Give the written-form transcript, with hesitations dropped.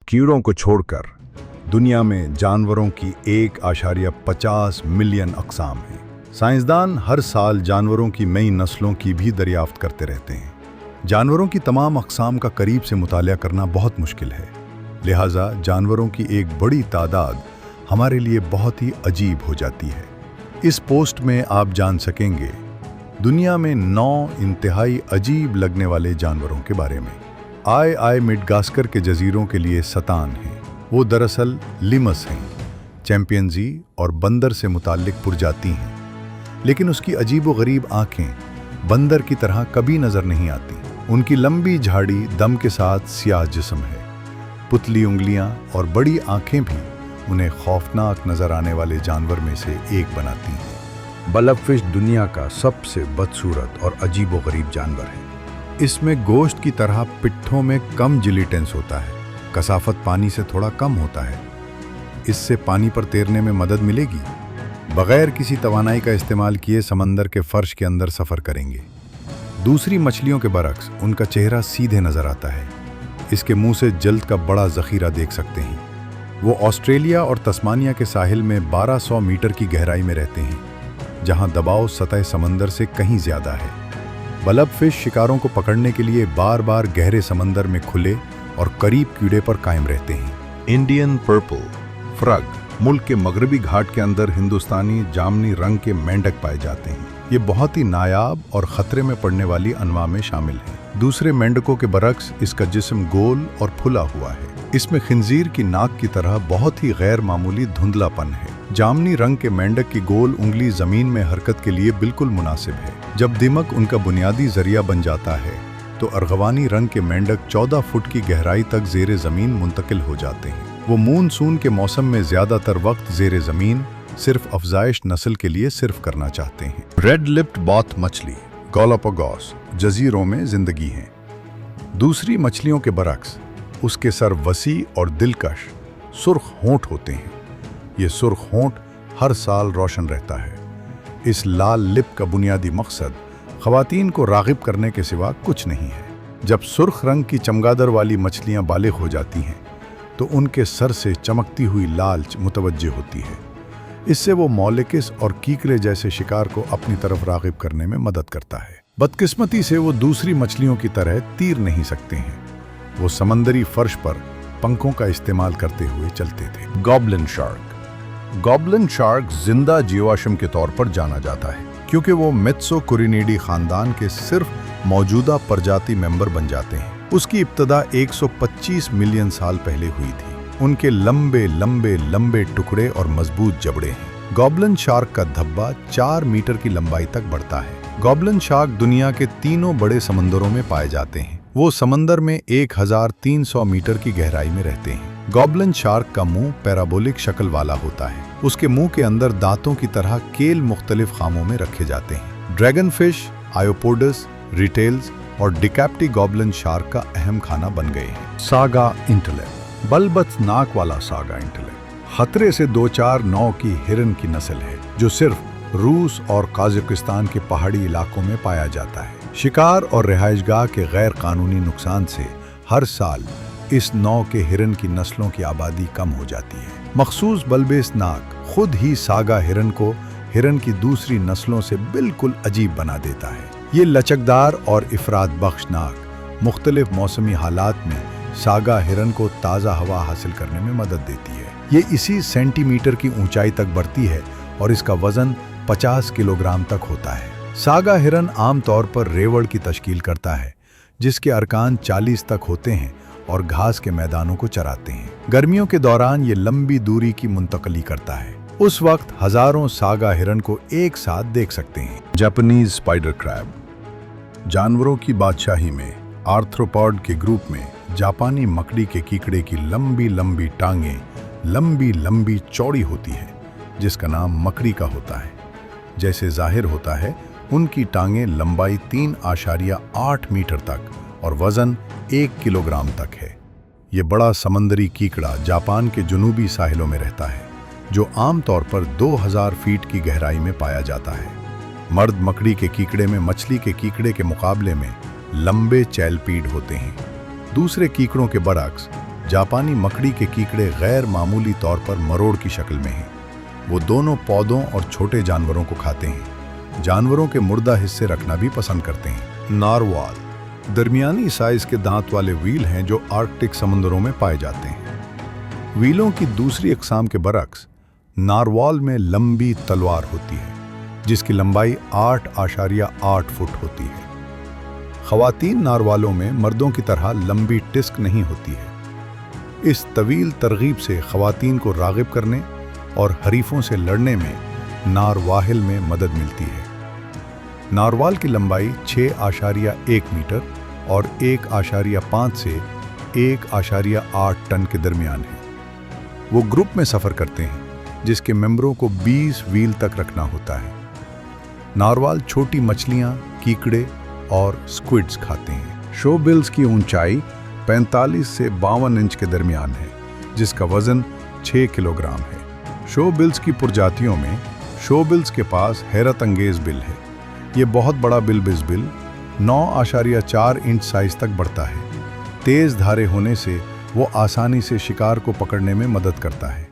कीड़ों को छोड़कर दुनिया में जानवरों की 1.50 मिलियन अक़साम हैं। साइंसदान हर साल जानवरों की नई नस्लों की भी दरियाफ्त करते रहते हैं। जानवरों की तमाम अक़साम का करीब से मुतालिया करना बहुत मुश्किल है, लिहाजा जानवरों की एक बड़ी तादाद हमारे लिए बहुत ही अजीब हो जाती है। इस पोस्ट में आप जान सकेंगे दुनिया में 9 इंतहाई अजीब लगने वाले जानवरों के बारे में। आई मिडगास्कर के जजीरों के लिए सतान हैं। वो दरअसल लिमस हैं, चैंपियंजी और बंदर से मुताल्लिक पुरजाती हैं, लेकिन उसकी अजीब-व-गरीब आँखें बंदर की तरह कभी नज़र नहीं आती। उनकी लंबी झाड़ी दम के साथ सियाह जिस्म है। पुतली उंगलियां और बड़ी आँखें भी उन्हें खौफनाक नज़र आने वाले जानवर में से एक बनाती हैं। बल्बफिश दुनिया का सबसे बदसूरत और अजीब-व-गरीब जानवर है। इसमें गोश्त की तरह पिट्ठों में कम जिलिटेंस होता है, कसाफत पानी से थोड़ा कम होता है। इससे पानी पर तैरने में मदद मिलेगी। बगैर किसी तवानाई का इस्तेमाल किए समंदर के फर्श के अंदर सफ़र करेंगे। दूसरी मछलियों के बरक्स उनका चेहरा सीधे नज़र आता है। इसके मुंह से जल्द का बड़ा ज़ख़ीरा देख सकते हैं। वो ऑस्ट्रेलिया और तस्मानिया के साहिल में 1200 मीटर की गहराई में रहते हैं, जहां दबाव सतह समंदर से कहीं ज़्यादा है। बल्बफिश शिकारों को पकड़ने के लिए बार बार गहरे समंदर में खुले और करीब कीड़े पर कायम रहते हैं। इंडियन पर्पल फ्रग मुल्क के मगरबी घाट के अंदर हिंदुस्तानी जामनी रंग के मेंढक पाए जाते हैं। ये बहुत ही नायाब और खतरे में पड़ने वाली अनवा में शामिल है। दूसरे मेंढकों के बरक्स इसका जिस्म गोल और फुला हुआ है। इसमें खिंजीर की नाक की तरह बहुत ही गैर मामूली धुंधलापन है। जामनी रंग के मेंढक की गोल उंगली जमीन में हरकत के लिए बिल्कुल मुनासिब है। जब दिमक उनका बुनियादी जरिया बन जाता है तो अर्गवानी रंग के मेंढक 14 फुट की गहराई तक ज़ेरे ज़मीन मुंतकिल हो जाते हैं। वो मानसून के मौसम में ज़्यादातर वक्त ज़ेरे ज़मीन सिर्फ अफजाइश नस्ल के लिए सिर्फ करना चाहते हैं। रेड लिप्ड बॉथ मछली गैलापागोस जजीरों में जिंदगी है। दूसरी मछलियों के बरक्स उसके सर वसी और दिलकश सुर्ख होंठ होते हैं। ये सुर्ख होंठ हर साल रोशन रहता है। इस लाल लिप का बुनियादी मकसद ख़वातीन को राग़िब करने के सिवा कुछ नहीं है। जब सुर्ख रंग की चमगादड़ वाली मछलियाँ बालिग हो जाती हैं तो उनके सर से चमकती हुई लालच मुतवज्जे होती है। इससे वो मौलिकिस और कीकरे जैसे शिकार को अपनी तरफ राग़िब करने में मदद करता है। बदकिस्मती से वो दूसरी मछलियों की तरह तीर नहीं सकते हैं। वो समंदरी फर्श पर पंखों का इस्तेमाल करते हुए चलते थे। गॉबलिन शार्क जिंदा जीवाश्म के तौर पर जाना जाता है क्योंकि वो मेत्सोकुरिनिडी खानदान के सिर्फ मौजूदा प्रजाति मेंबर बन जाते हैं। उसकी इब्तदा 125 मिलियन साल पहले हुई थी। उनके लंबे लंबे लंबे टुकड़े और मजबूत जबड़े हैं। गॉबलिन शार्क का धब्बा 4 मीटर की लंबाई तक बढ़ता है। गॉबलिन शार्क दुनिया के तीनों बड़े समंदरों में पाए जाते हैं। वो समंदर में 1300 मीटर की गहराई में रहते हैं। गॉबलिन शार्क का मुंह पैराबोलिक शक्ल वाला होता है। उसके मुंह के अंदर दांतों की तरह केल मुख्तलिफ खामों में रखे जाते हैं। ड्रैगन फिश, आयोपोडस, रिटेल्स और डिकैप्टी गॉबलिन शार्क का अहम खाना बन गए हैं। सागा इंटेलेट बल्बत नाक वाला सागा इंटेलेट खतरे से 2-4 नौ की हिरन की नस्ल है जो सिर्फ रूस और काज़ाकिस्तान के पहाड़ी इलाकों में पाया जाता है। शिकार और रिहाइशगाह के गैर कानूनी नुकसान से हर साल इस नौ के हिरन की नस्लों की आबादी कम हो जाती है। मखसूस बल्बेस नाक खुद ही सागा हिरन को हिरन की दूसरी नस्लों से बिल्कुल अजीब बना देता है। ये लचकदार और इफरात बख्श नाक मुख्तलिफ मौसमी हालात में सागा हिरन को ताज़ा हवा हासिल करने में मदद देती है। ये इसी सेंटीमीटर की ऊंचाई तक बढ़ती है और इसका वजन 50 किलोग्राम तक होता है। सागा हिरन आमतौर पर रेवड़ की तश्कील करता है, जिसके अरकान 40 तक होते हैं और घास के मैदानों को चराते हैं। गर्मियों के दौरान ये लंबी दूरी की मुंतकली करता है। उस वक्त हजारों सागा हिरन को एक साथ देख सकते हैं। जापानीज स्पाइडर क्रैब जानवरों की बादशाही में आर्थ्रोपॉड के ग्रुप में जापानी मकड़ी के कीकड़े की लंबी लंबी टांगें लंबी लंबी चौड़ी होती है, जिसका नाम मकड़ी का होता है। जैसे जाहिर होता है, उनकी टांगें लंबाई 3.8 मीटर तक और वजन 1 किलोग्राम तक है। ये बड़ा समंदरी कीकड़ा जापान के जुनूबी साहिलों में रहता है, जो आमतौर पर 2000 फीट की गहराई में पाया जाता है। मर्द मकड़ी के कीकड़े में मछली के कीकड़े के मुकाबले में लंबे चैलपीड होते हैं। दूसरे कीकड़ों के बरक्स जापानी मकड़ी के कीकड़े गैर मामूली तौर पर मरोड़ की शक्ल में हैं। वो दोनों पौधों और छोटे जानवरों को खाते हैं। जानवरों के मुर्दा हिस्से रखना भी पसंद करते हैं। नारवाल दरमियानी साइज के दांत वाले व्हील हैं जो आर्कटिक समुद्रों में पाए जाते हैं। व्हीलों की दूसरी अक़साम के बरक्स नारवाल में लंबी तलवार होती है जिसकी लंबाई 8.8 फुट होती है। ख़वातीन नारवालों में मर्दों की तरह लंबी टिस्क नहीं होती है। इस तवील तरगीब से ख़वातीन को राग़िब करने और हरीफों से लड़ने में नारवाहिल में मदद मिलती है। नारवाल की लंबाई 6.1 मीटर और 1.5 से 1.8 टन के दरमियान है। वो ग्रुप में सफ़र करते हैं जिसके मेंबरों को 20 व्हील तक रखना होता है। नारवाल छोटी मछलियाँ, कीकड़े और स्क्विड्स खाते हैं। शोबिल्स की ऊंचाई 45 से 52 इंच के दरमियान है जिसका वज़न 6 किलोग्राम है। शोबिल्स की प्रजातियों में शोबिल्स के पास हैरत अंगेज़ बिल है। ये बहुत बड़ा बिल्बिस बिल 9.4 इंच साइज तक बढ़ता है। तेज़ धारे होने से वो आसानी से शिकार को पकड़ने में मदद करता है।